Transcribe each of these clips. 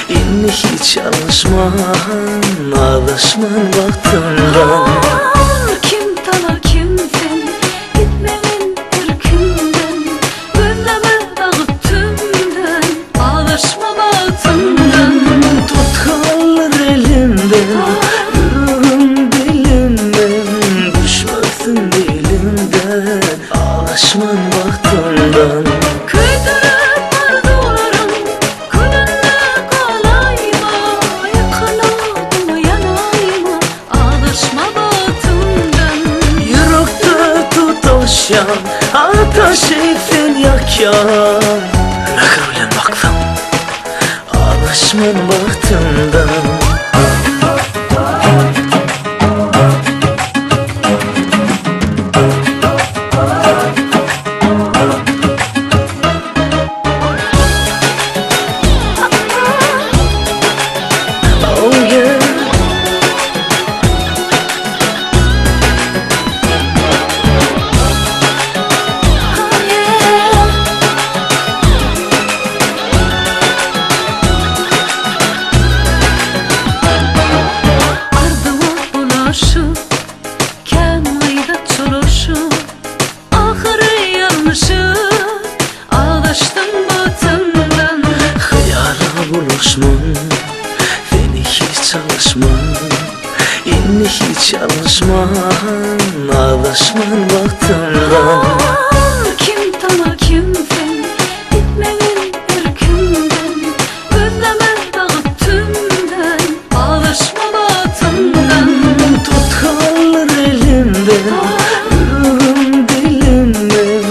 İnni hiç alışman, alışman vaxtından. Kim tala kimsen, gitmenin ırkından. Gözleme dağıt tümden, alışma vaxtından. Tut kalır elimden, yürürüm dilimden. Düşmezsin dilimden, alışman vaxtından. Kıydırıp arzularım, külünle kalayma. Yakaladım yanayma, alışma vaxtından. Yürekte tutuşan, ateşi sen yakan. Rəqəblə baxdım, alışman vaxtından. Oh yeah. Ardıma bulaşıp, kendine çoluşup, ahırı yanlışıp, alıştım batından. Xiyala buluşman, seni hiç çalışman. İnni hiç alışman, alışman vaxtından. Kim tala kimsen, gitmenin ırkından. Gözleme dağıt tümden, alışma batından. Tut kalır elimden, yürürüm dilimden.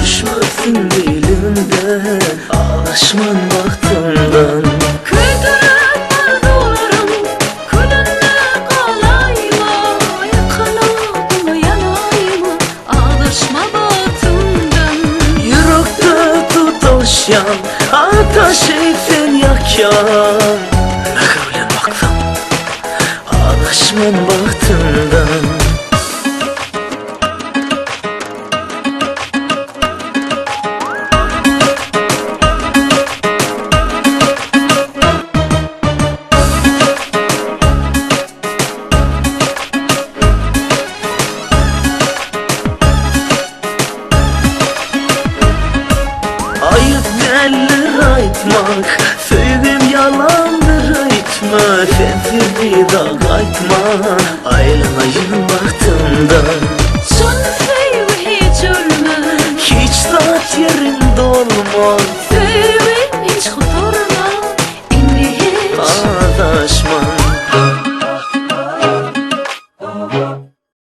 Düşmezsin dilimden, alışman vaxtından. Kıydırıp arzularım, külünle kalayma. Yakaladım yanayma, alışma batından. Yürekte tutuşan, ateşi sen yakan. Rəqəblə baxdım, alışman vaxtından. Ayıp derler aytmak, sevdim yalandır aytma. Sensiz bir daha qaytma, aylanayım vaxtından. Son sevgi hiç ölmez. Hiç saat yerinde olmaz,